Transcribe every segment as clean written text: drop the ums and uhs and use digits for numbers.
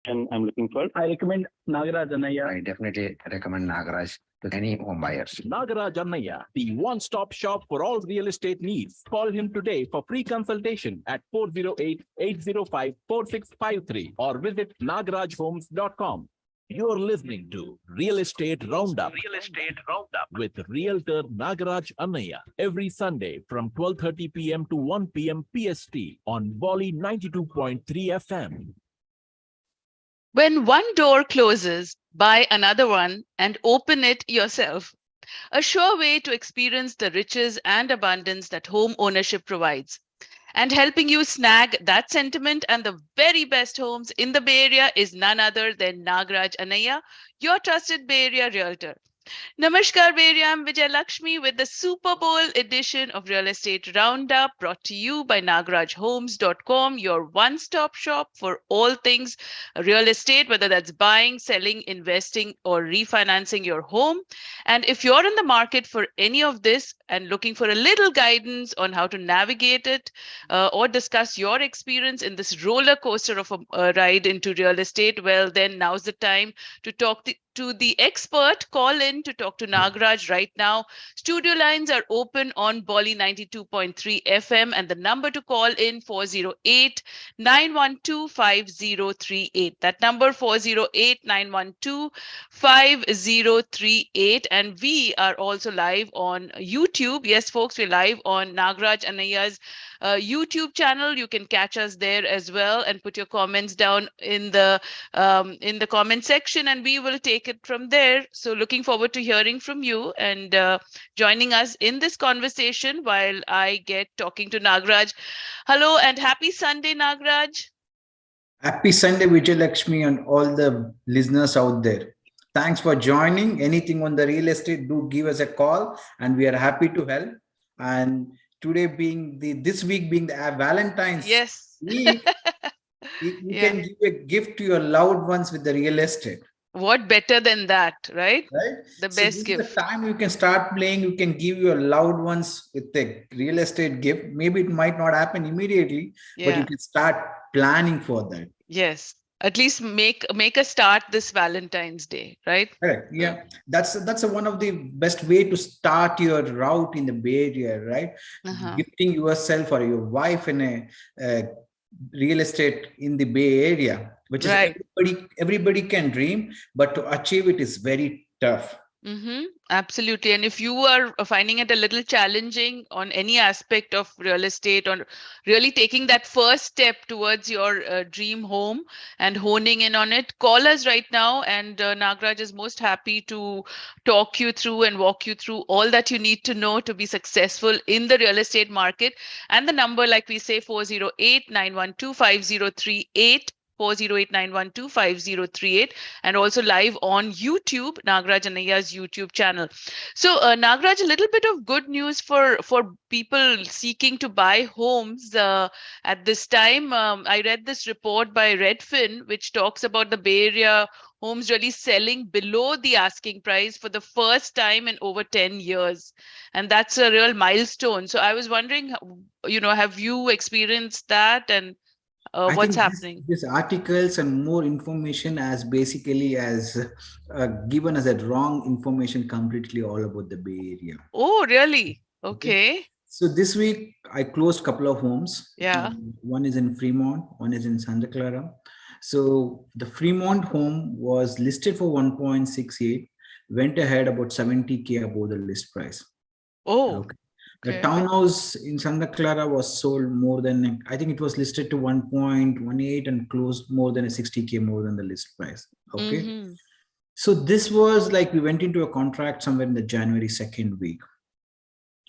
and I'm looking for. I recommend Nagaraj Anaya. I definitely recommend Nagaraj to any home buyers. Nagaraj Annaya, the one-stop shop for all real estate needs. Call him today for free consultation at 408-805-4653 or visit nagarajhomes.com. You're listening to Real Estate Roundup. Real Estate Roundup with Realtor Nagaraj Annaya every Sunday from 12:30 p.m. to 1 p.m. PST on Volley 92.3 FM. When one door closes, buy another one and open it yourself. A sure way to experience the riches and abundance that home ownership provides. And helping you snag that sentiment and the very best homes in the Bay Area is none other than Nagaraj Anaya, your trusted Bay Area realtor. Namaskar, Bay Area. I'm Vijay Lakshmi with the Super Bowl edition of Real Estate Roundup brought to you by nagarajhomes.com, your one-stop shop for all things real estate, whether that's buying, selling, investing, or refinancing your home. And if you're in the market for any of this and looking for a little guidance on how to navigate it or discuss your experience in this roller coaster of a ride into real estate, well, then now's the time to talk to the expert. Call in to talk to Nagaraj right now. Studio lines are open on Bolly 92.3 FM and the number to call in 408-912-5038. That number 408-912-5038. And we are also live on YouTube. Yes, folks, we're live on Nagaraj Anaya's YouTube channel. You can catch us there as well and put your comments down in the comment section, and we will take it from there. So looking forward to hearing from you and joining us in this conversation while I get talking to Nagaraj. Hello and happy Sunday, Nagaraj. Happy Sunday, Vijay Lakshmi, and all the listeners out there. Thanks for joining. Anything on the real estate, do give us a call, and we are happy to help. And today being this week being the Valentine's week, you can give a gift to your loved ones with the real estate. What better than that, right? The best gift. The time you can start playing, you can give your loved ones with a real estate gift. Maybe it might not happen immediately, but you can start planning for that. Yes. At least make a start this Valentine's Day, right? Correct. Yeah, that's one of the best way to start your route in the Bay Area, right? Gifting yourself or your wife in a real estate in the Bay Area, which is everybody can dream, but to achieve it is very tough. Absolutely. And if you are finding it a little challenging on any aspect of real estate, or really taking that first step towards your dream home and honing in on it, call us right now. And Nagaraj is most happy to talk you through and walk you through all that you need to know to be successful in the real estate market. And the number, like we say, 408-912-5038. 408-912-5038, and also live on YouTube, Nagaraj Anaya's YouTube channel. So Nagaraj, a little bit of good news for people seeking to buy homes at this time. I read this report by Redfin, which talks about the Bay Area homes really selling below the asking price for the first time in over 10 years. And that's a real milestone. So I was wondering, have you experienced that, and what's happening? These articles and more information as basically as given us a wrong information completely all about the Bay Area. Oh, really? Okay. So this week I closed a couple of homes. Yeah. One is in Fremont, one is in Santa Clara. So the Fremont home was listed for 1.68, went ahead about 70K above the list price. Oh. Okay. The townhouse in Santa Clara was sold more than, I think it was listed to 1.18 and closed more than a 60K more than the list price. Okay. So this was like, we went into a contract somewhere in the January 2nd week.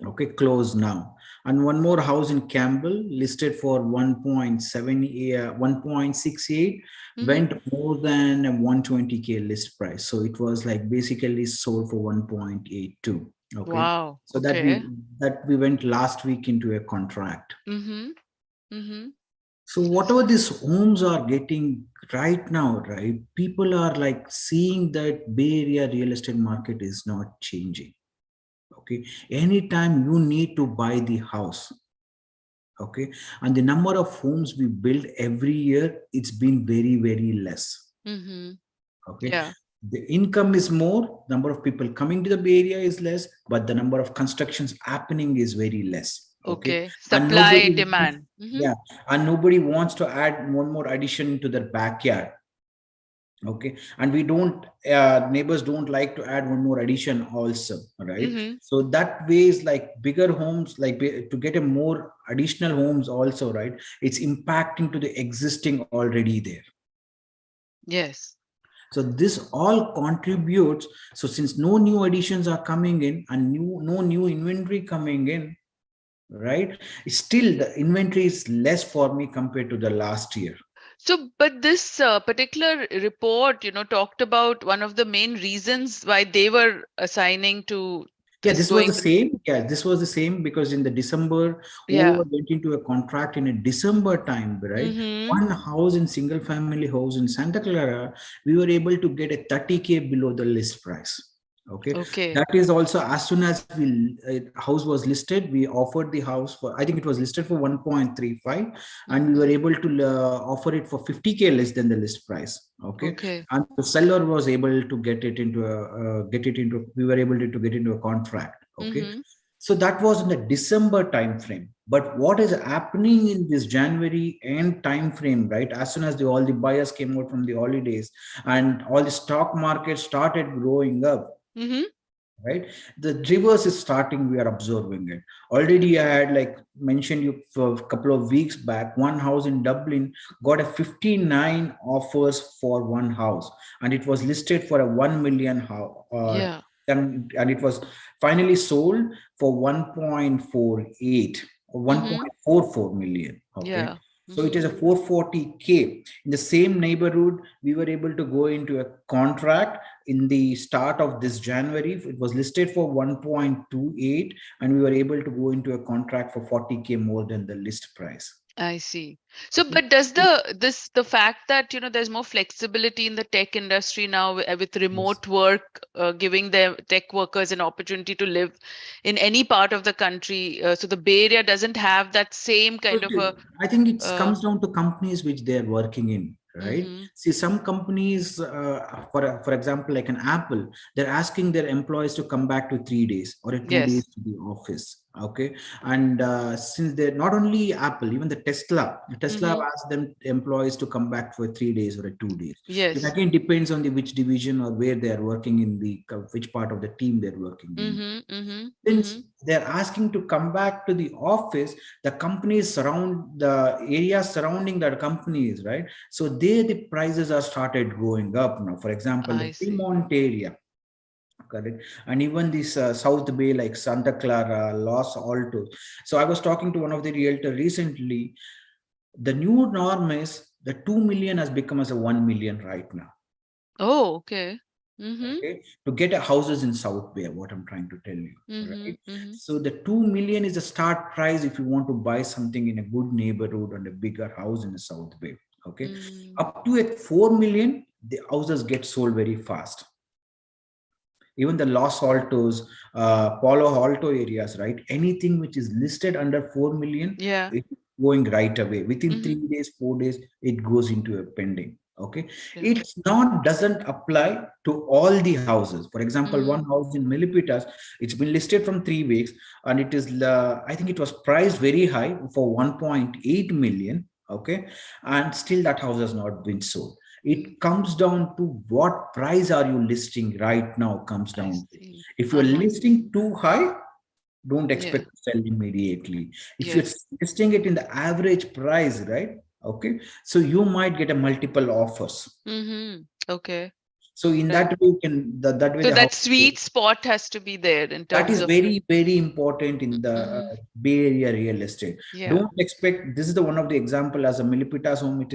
Okay, closed now. And one more house in Campbell listed for 1.68, went more than a 120K list price. So it was like basically sold for 1.82. Okay. Wow. So that we went last week into a contract. So whatever these homes are getting right now, right? People are like seeing that Bay Area real estate market is not changing. Okay. Anytime you need to buy the house, Okay. And the number of homes we build every year, it's been very, very less. Okay. Yeah. The income is more, number of people coming to the Bay Area is less, but the number of constructions happening is very less. Okay. And Supply, nobody wants, demand. yeah, and nobody wants to add one more addition to their backyard. Okay. And we don't, neighbors don't like to add one more addition also, right? So that way is like bigger homes, like to get a more additional homes also, right? It's impacting to the existing already there. Yes. So this all contributes. So since no new additions are coming in and no new inventory coming in, right? Still the inventory is less for me compared to the last year. So, but this particular report, talked about one of the main reasons why they were assigning to Yeah, is this was going the to, same. Yeah, this was the same because in the December, yeah. went into a contract in a December time, right? One house in single family house in Santa Clara, we were able to get a 30K below the list price. Okay. Okay. That is also as soon as house was listed, we offered the house for, I think it was listed for 1.35 and we were able to offer it for 50K less than the list price. Okay. And the seller was able to get it into we were able to get into a contract. Okay. So that was in the December time frame. But what is happening in this January end time frame, right? As soon as all the buyers came out from the holidays and all the stock market started growing up, right? The reverse is starting, we are observing it. Already I had like mentioned you for a couple of weeks back, one house in Dublin got a 59 offers for one house and it was listed for a 1 million house. Yeah. And it was finally sold for 1.48 or 1.44 million. Okay. Yeah. So it is a 440K. In the same neighborhood, we were able to go into a contract in the start of this January. It was listed for 1.28 and we were able to go into a contract for 40K more than the list price. I see. So, but does the fact that, there's more flexibility in the tech industry now with remote work, giving the tech workers an opportunity to live in any part of the country, so the Bay Area doesn't have that same kind of a. I think it comes down to companies which they're working in, right? See, some companies, for example, like an Apple, they're asking their employees to come back to 3 days or 2 days to the office. Okay. And since they're not only Apple, even the Tesla asked them employees to come back for 3 days or 2 days. Yes. It again depends on which division or where they are working in which part of the team they're working in. Since they're asking to come back to the office, the companies the areas surrounding that companies, right? So the prices are started going up now. For example, the Fremont area. Correct. And even this South Bay, like Santa Clara, Los Altos. So I was talking to one of the realtor recently. The new norm is the 2 million has become as a 1 million right now. Oh, okay. Okay, to get houses in South Bay, what I'm trying to tell you, right? So the 2 million is the start price if you want to buy something in a good neighborhood and a bigger house in the South Bay. Okay, up to at 4 million, the houses get sold very fast. Even the Los Altos, Palo Alto areas, right? Anything which is listed under 4 million, it's going right away. Within 3 days, 4 days, it goes into a pending. Okay. It's doesn't apply to all the houses. For example, one house in Milipitas, it's been listed from 3 weeks and it is, I think it was priced very high for 1.8 million. Okay. And still that house has not been sold. It comes down to what price are you listing right now comes down to. If you're listing too high, don't expect to sell immediately. If you're listing it in the average price, right? Okay. So you might get a multiple offers. Okay. So in that way, you can, that way. So that sweet spot has to be there in terms that is of very, very important in the Bay Area real estate. Don't expect, this is the one of the example as a Milipitas home.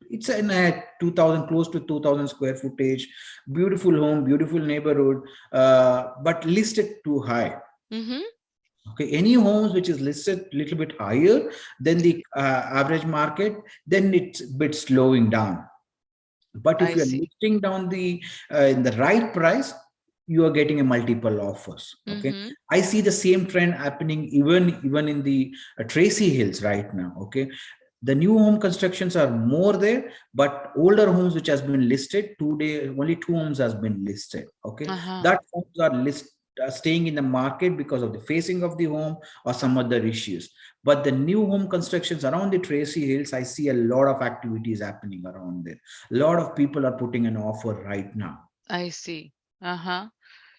It's in a 2000, close to 2000 square footage, beautiful home, beautiful neighborhood, but listed too high. Okay, any homes which is listed a little bit higher than the average market, then it's a bit slowing down. But if you're listing down in the right price, you are getting a multiple offers. Okay. Mhm. I see the same trend happening even in the Tracy Hills right now. Okay. The new home constructions are more there, but older homes which has been listed today, only 2 homes has been listed. Okay. Uh-huh. That homes are staying in the market because of the facing of the home or some other issues. But the new home constructions around the Tracy Hills, I see a lot of activities happening around there. A lot of people are putting an offer right now. I see. Uh-huh.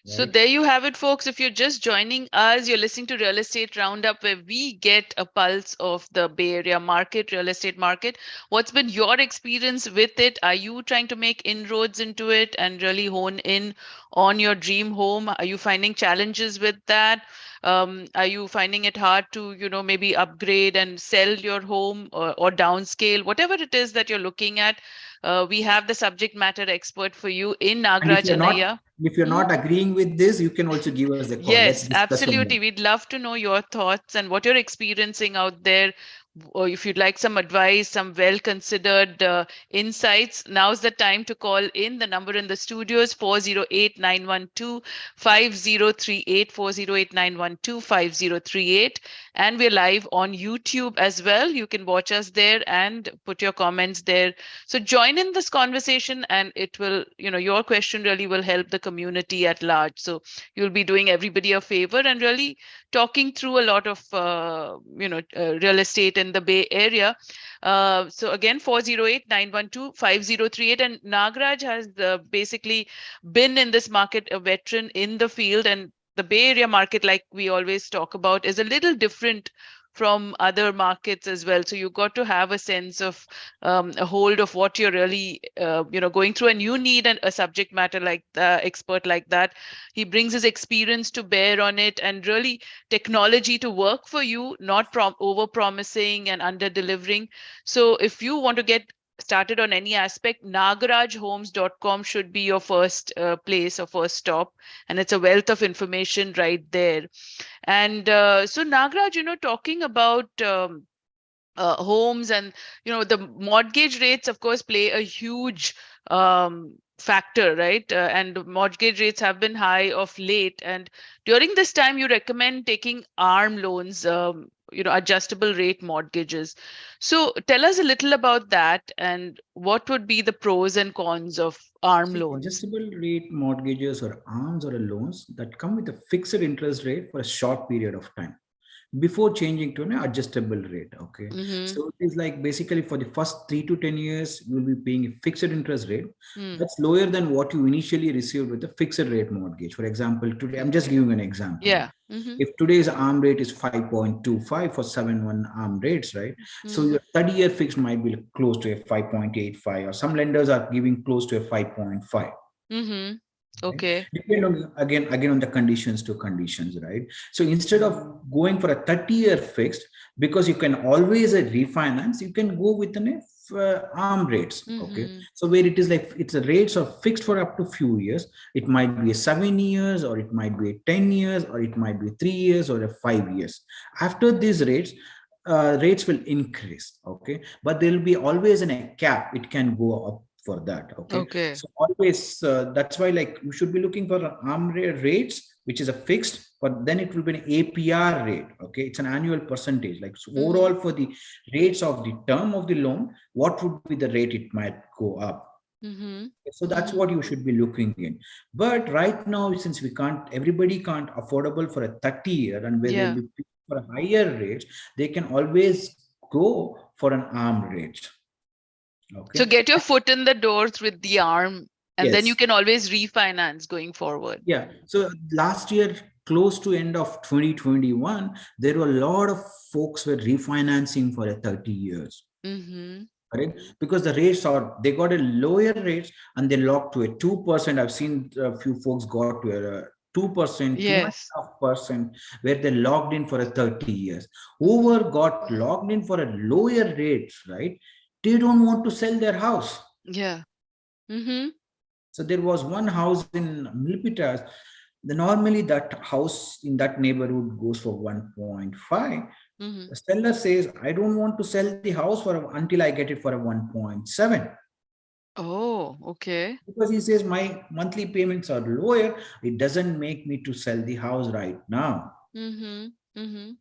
So Right. there you have it, folks. If you're just joining us, you're listening to Real Estate Roundup, where we get a pulse of the Bay Area market, real estate market. What's been your experience with it? Are you trying to make inroads into it and really hone in on your dream home? Are you finding challenges with that? Are you finding it hard to, maybe upgrade and sell your home or downscale, whatever it is that you're looking at? We have the subject matter expert for you in And Nagraj Anaya. if you're not agreeing with this, you can also give us a call. Let's Yes, discuss on that. absolutely. We'd love to know your thoughts and what you're experiencing out there. Or if you'd like some advice, some well-considered insights, now's the time to call in. The number in the studio is 408-912-5038, 408-912-5038. And we're live on YouTube as well. You can watch us there and put your comments there. So join in this conversation, and it will, your question really will help the community at large. So you'll be doing everybody a favor and really talking through a lot of real estate in the Bay Area. So again, 408-912-5038. And Nagraj has basically been in this market, a veteran in the field. And the Bay Area market, like we always talk about, is a little different from other markets as well. So you got to have a sense of a hold of what you're really going through, and you need a subject matter like the expert like that. He brings his experience to bear on it, and really technology to work for you, not over promising and under delivering. So if you want to get started on any aspect, nagarajhomes.com should be your first place or first stop, and it's a wealth of information right there. And so Nagraj, talking about homes, and the mortgage rates of course play a huge factor, right? And mortgage rates have been high of late, and during this time you recommend taking ARM loans, adjustable rate mortgages. So tell us a little about that, and what would be the pros and cons of ARM See, loans? adjustable rate mortgages or arms or loans that come with a fixed interest rate for a short period of time before changing to an adjustable rate. Okay. Mm-hmm. So it is like basically for the first 3 to 10 years, you will be paying a fixed interest rate Mm. that's lower than what you initially received with a fixed rate mortgage. For example, today, I'm just giving an example. Yeah. Mm-hmm. If today's arm rate is 5.25 for 7-1 arm rates, right? So Mm-hmm. your 30-year fixed might be close to a 5.85, or some lenders are giving close to a 5.5. Mm-hmm. Right? Okay. Depend on again on the conditions, right? So instead of going for a 30-year fixed, because you can always refinance, you can go with an arm rates. Okay. Mm-hmm. So where it is like it's a rates are fixed for up to few years. It might be a 7 years, or it might be a 10 years, or it might be 3 years, or a 5 years. After these rates will increase. Okay, but there will be always a cap. It can go up for that. Okay. Okay. So always that's why like you should be looking for arm rates which is a fixed, but then it will be an APR rate. Okay, it's an annual percentage. Like so overall for the rates of the term of the loan, what would be the rate it might go up? Mm-hmm. So that's what you should be looking in. But right now, since everybody can't affordable for a 30-year, and where they'll Yeah. be paying for a higher rates, they can always go for an arm rate. Okay. So get your foot in the doors with the arm, and then you Yes. can always refinance going forward. Yeah. So last year, close to end of 2021, there were a lot of folks were refinancing for a 30 years. Mm-hmm. Correct? Because the rates they got a lower rates and they locked to a 2%. I've seen a few folks got to a 2%, Yes. 2.5%, where they locked in for a 30 years. Whoever got locked in for a lower rate, right? They don't want to sell their house. Yeah. Mm-hmm. So there was one house in Milpitas. Normally that house in that neighborhood goes for 1.5. Mm-hmm. The seller says, I don't want to sell the house until I get it for a 1.7. Oh, okay. Because he says my monthly payments are lower, it doesn't make me to sell the house right now. Mm-hmm. Mm-hmm.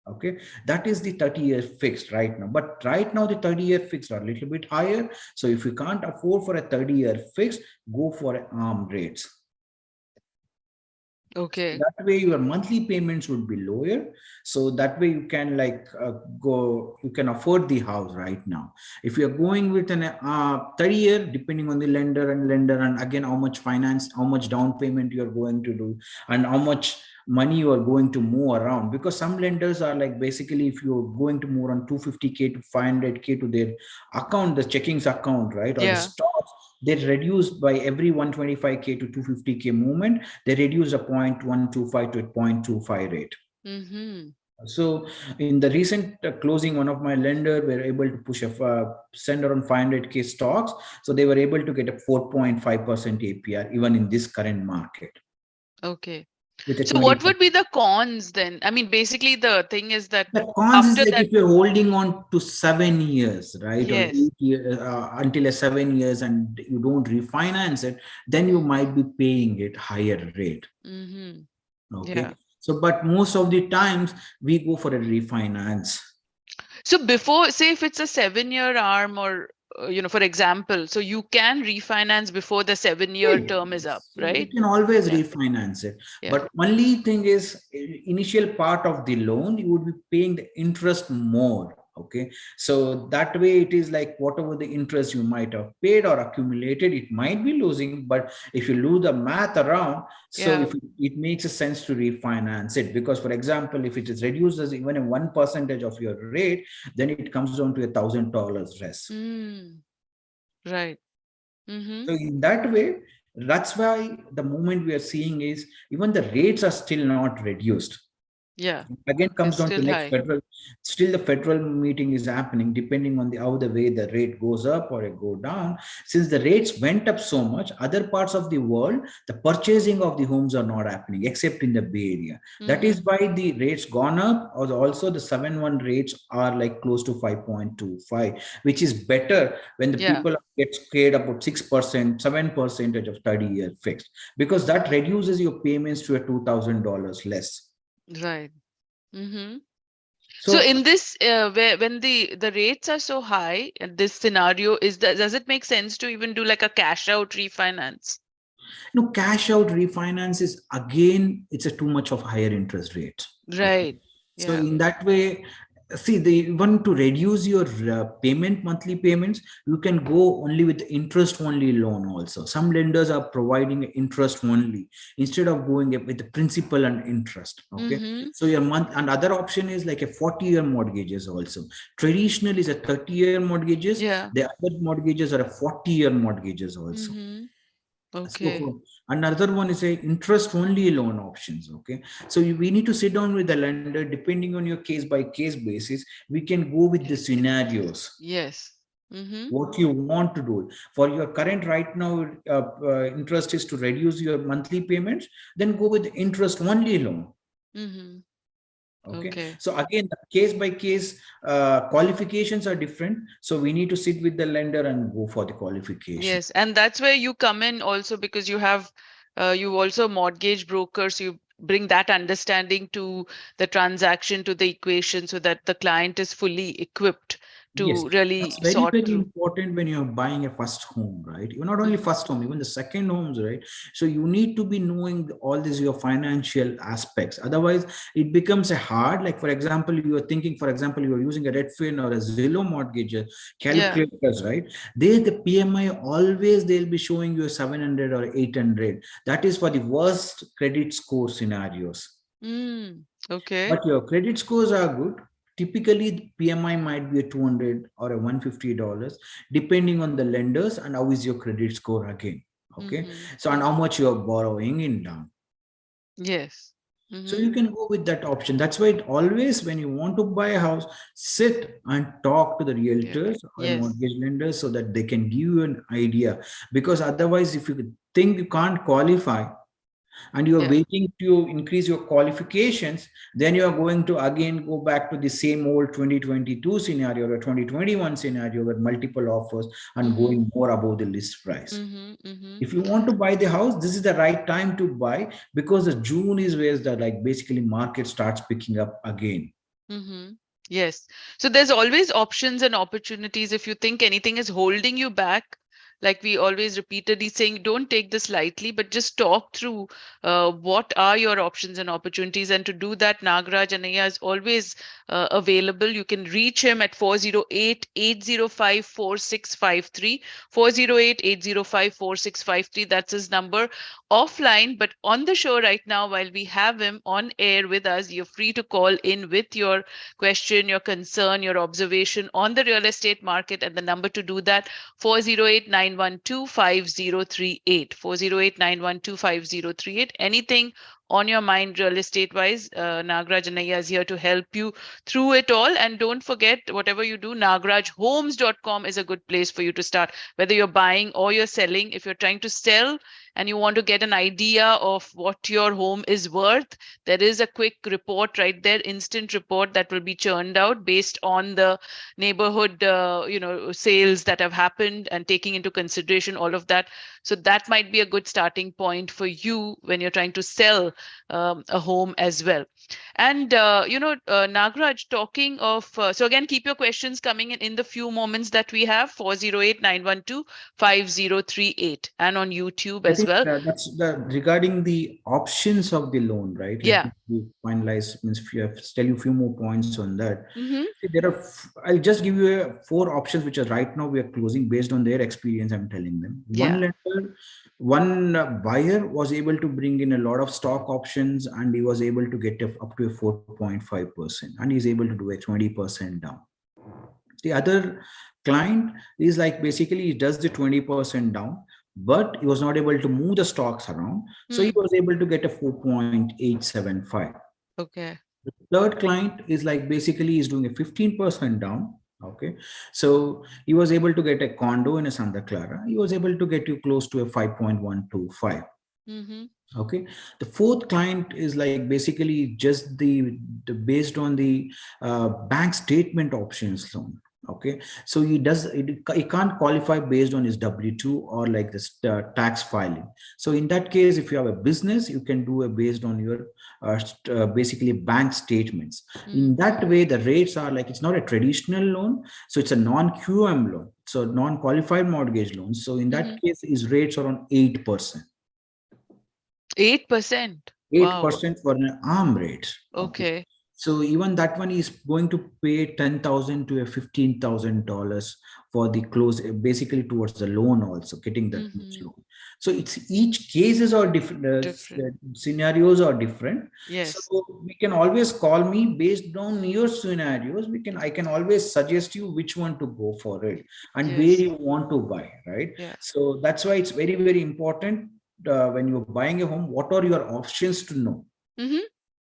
Okay, that is the 30-year fixed right now. But right now the 30-year fixed are a little bit higher. So if you can't afford for a 30-year fixed, go for arm rates. Okay. That way your monthly payments would be lower. So that way you can you can afford the house right now. If you're going with an 30-year, depending on the lender and again how much finance, how much down payment you're going to do, and how much money you are going to move around, because some lenders are like, basically if you're going to move on 250K to 500K to their account, the checkings account, right, or the Yeah. stocks, they reduce by every 125K to 250K movement, they reduce a 0.125 to a 0.25 rate. Mm-hmm. So in the recent closing, one of my lender were able to push send around 500K stocks. So they were able to get a 4.5% APR even in this current market. Okay. With a So 20. what would be the cons then? I mean, basically the thing is that The cons is after like that, if you're holding on to 7 years, right, or yes. 8 years until a 7 years, and you don't refinance it, then you might be paying it higher rate. Mm-hmm. Okay. Yeah. So, but most of the times we go for a refinance. So before, say if it's a 7-year arm or, for example, so you can refinance before the 7-year term is up, You right? can always Yeah. refinance it. Yeah. But only thing is, initial part of the loan, you would be paying the interest more. Okay. So that way it is like whatever the interest you might have paid or accumulated, it might be losing. But if you do the math around, so Yeah. if it makes a sense to refinance it, because for example, if it is reduced as even a 1% of your rate, then it comes down to $1,000 less. Mm. Right. Mm-hmm. So in that way, that's why the movement we are seeing is even the rates are still not reduced. Yeah. Again, comes It's down to still next high. federal. Still, the federal meeting is happening depending on how the way the rate goes up or it go down. Since the rates went up so much, other parts of the world, the purchasing of the homes are not happening except in the Bay Area. That is Mm-hmm. why the rates gone up. Or also the 7-1 rates are like close to 5.25, which is better when the Yeah. people get scared about 6%, 7% of 30-year fixed, because that reduces your payments to a $2,000 less. Right. Mm-hmm. So So in this, when the rates are so high, in this scenario, does it make sense to even do like a cash out refinance? no, cash out refinance is again, it's a too much of higher interest rate. Okay. Right. So Yeah. in that way, see, they want to reduce your monthly payments. You can go only with interest only loan also. Some lenders are providing interest only instead of going with the principal and interest. Okay. Mm-hmm. So your month and other option is like a 40-year mortgages also. Traditional is a 30-year mortgages. Yeah. The other mortgages are a 40-year mortgages also. Mm-hmm. So Okay. another one is a interest only loan options. Okay. So we need to sit down with the lender, depending on your case by case basis. We can go with the scenarios, Yes. Mm-hmm. what you want to do. For your current right now, interest is to reduce your monthly payments, then go with interest only loan. Mm-hmm. Okay. Okay. So again, the case by case qualifications are different. So we need to sit with the lender and go for the qualification. Yes, and that's where you come in also, because you have you also mortgage brokers. You bring that understanding to the transaction, to the equation, so that the client is fully equipped Yes, to really that's very, sort very through. important when you're buying a first home, right? You're not only Mhm. first home, even the second homes, right? So you need to be knowing all these your financial aspects. Otherwise, it becomes a hard. Like for example, you are thinking, for example, you are using a Redfin or a Zillow mortgage Yeah. calculators, right? They the PMI always they'll be showing you 700 or 800. That is for the worst credit score scenarios. Okay. But your credit scores are good. Typically, the PMI might be a 200 or a $150, depending on the lenders and how is your credit score again. Okay. Mm-hmm. So, and how much you're borrowing in down. Yes. So Mm-hmm. you can go with that option. That's why it always, when you want to buy a house, sit and talk to the Yeah. realtors or Yes. mortgage lenders so that they can give you an idea. Because otherwise, if you think you can't qualify, and you are Yeah. waiting to increase your qualifications, then you are going to again go back to the same old 2022 scenario or 2021 scenario with multiple offers and going more above the list price. If you want to buy the house, this is the right time to buy, because the June is where the basically market starts picking up again. Yes. So there's always options and opportunities. If you think anything is holding you back, like we always repeatedly saying, don't take this lightly, but just talk through what are your options and opportunities. And to do that, Nagaraj Anaya is always available. You can reach him at 408-805-4653, 408-805-4653. That's his number offline. But on the show right now, while we have him on air with us, you're free to call in with your question, your concern, your observation on the real estate market. And the number to do that, 408-912-5038, 408-912-5038. Anything on your mind real estate wise, Nagaraj Anaya is here to help you through it all. And don't forget, whatever you do, nagarajhomes.com is a good place for you to start, whether you're buying or you're selling. If you're trying to sell and you want to get an idea of what your home is worth, there is a quick report right there, instant report that will be churned out based on the neighborhood sales that have happened, and taking into consideration all of that. So that might be a good starting point for you when you're trying to sell a home as well. And Nagaraj, talking of so again, keep your questions coming in the few moments that we have, 408-912-5038, and on YouTube I as think well. that's regarding the options of the loan, right? Yeah. Let me finalize, means tell you a few more points on that. Mm-hmm. See, I'll just give you 4 options, which are right now we are closing based on their experience. I'm telling them. One lender, one buyer was able to bring in a lot of stock options, and he was able to get up to a 4.5%, and he's able to do a 20% down. The other client is like basically he does the 20% down, but he was not able to move the stocks around. So he was able to get a 4.875. Okay. The third client is like basically he's doing a 15% down. Okay. So he was able to get a condo in a Santa Clara. He was able to get you close to a 5.125. Okay. The fourth client is like basically just the based on the bank statement options loan. Okay, so he can't qualify based on his W-2 or like this tax filing. So in that case, if you have a business, you can do it based on your basically bank statements. In that way, the rates are like, it's not a traditional loan, so it's a non-QM loan, so non-qualified mortgage loan. So in that case, his rates are on 8%. 8%. 8% for an arm rate. Okay. So even that one is going to pay $10,000 to $15,000 for the close, basically towards the loan, also getting that much loan. So it's each cases are different. Scenarios are different. Yes. So we can always call me based on your scenarios. I can always suggest you which one to go for it and where you want to buy, right? Yeah. So that's why it's very, very important when you're buying a home, what are your options to know?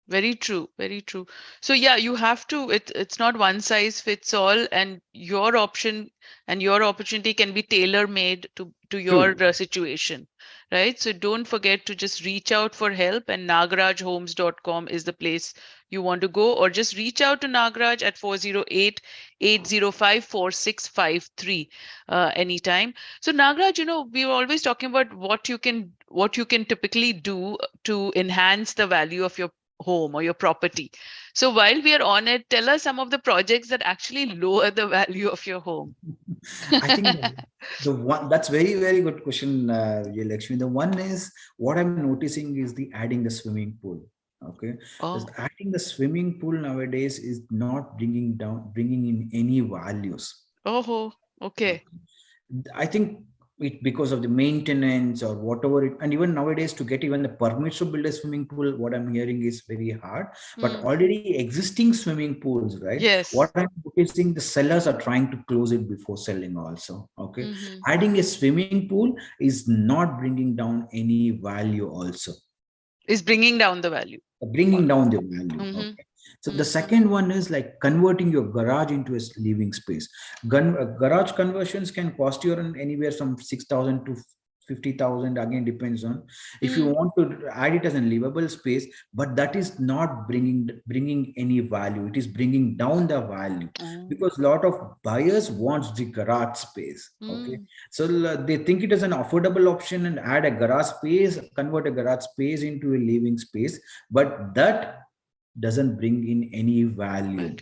Very true. Very true. So yeah, you have to, it's not one size fits all, and your option and your opportunity can be tailor made to your situation, right? So don't forget to just reach out for help, and nagarajhomes.com is the place you want to go, or just reach out to Nagaraj at 408-805-4653 anytime. So Nagaraj, we were always talking about what you can typically do to enhance the value of your home or your property. So while we are on it, tell us some of the projects that actually lower the value of your home. I think the one, that's very, very good question, Lakshmi. The one is, what I'm noticing is the adding the swimming pool. Okay. Adding the swimming pool nowadays is not bringing in any values. Oh, okay. I think because of the maintenance or whatever and even nowadays to get even the permits to build a swimming pool, what I'm hearing is very hard. But already existing swimming pools, right? Yes. What I'm noticing, the sellers are trying to close it before selling also. Okay. Adding a swimming pool is not bringing down any value also. Is bringing down the value. Bringing down the value. Okay. So the second one is like converting your garage into a living space. Garage conversions can cost you anywhere from 6,000 to 50,000, again depends on if you want to add it as a livable space, but that is not bringing any value. It is bringing down the value because a lot of buyers wants the garage space. Okay, so they think it is an affordable option and add a garage space, convert a garage space into a living space, but that doesn't bring in any value.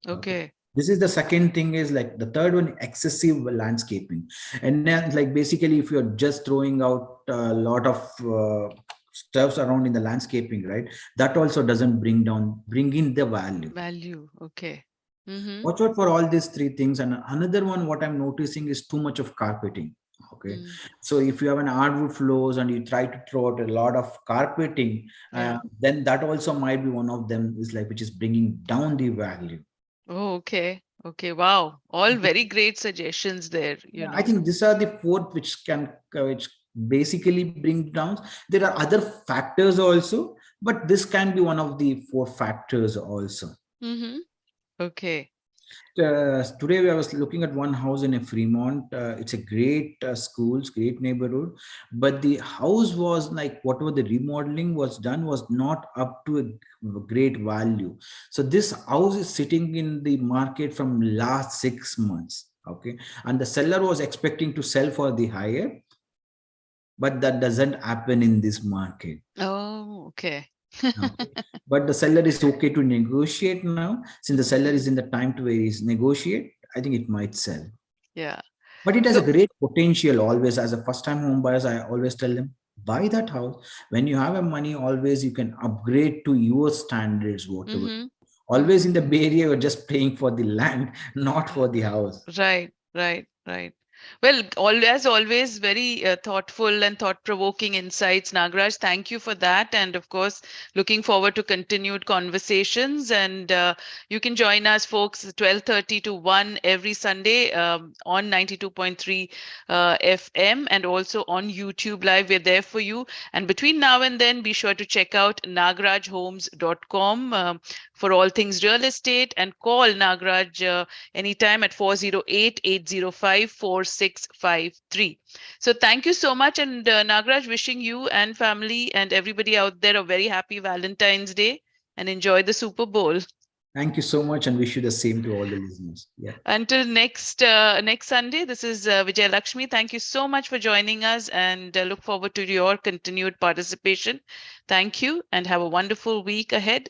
Okay. This is the second thing. Is like the third one, excessive landscaping. And then like basically if you're just throwing out a lot of stuffs around in the landscaping, right, that also doesn't bring in the value. Okay. Watch out for all these three things. And another one, what I'm noticing is too much of carpeting. Okay, so if you have an hardwood floors and you try to throw out a lot of carpeting, then that also might be one of them, is like which is bringing down the value. Oh, okay. Okay. Wow. All very great suggestions there. You know, I think these are the four which basically bring down. There are other factors also, but this can be one of the four factors also. Okay. Today I was looking at one house in a Fremont. It's a great schools, great neighborhood, but the house was like whatever the remodeling was done was not up to a great value. So this house is sitting in the market from last 6 months. Okay, and the seller was expecting to sell for the higher, but that doesn't happen in this market. Oh, okay. Okay. But the seller is okay to negotiate now. Since the seller is in the time to where he's negotiate, I think it might sell. Yeah. But it has a great potential always. As a first-time home buyers, I always tell them, buy that house. When you have a money, always you can upgrade to your standards, whatever. Always in the Bay Area, you're just paying for the land, not for the house. Right. Well, as always, very thoughtful and thought-provoking insights, Nagaraj. Thank you for that. And of course, looking forward to continued conversations. And you can join us, folks, 12:30 to 1 every Sunday on 92.3 FM and also on YouTube Live. We're there for you. And between now and then, be sure to check out nagarajhomes.com for all things real estate, and call Nagaraj anytime at 408-805-4653. So thank you so much. And Nagaraj, wishing you and family and everybody out there a very happy Valentine's Day, and enjoy the Super Bowl. Thank you so much, and wish you the same to all the listeners. Yeah. Until next Sunday, this is Vijay Lakshmi. Thank you so much for joining us, and look forward to your continued participation. Thank you, and have a wonderful week ahead.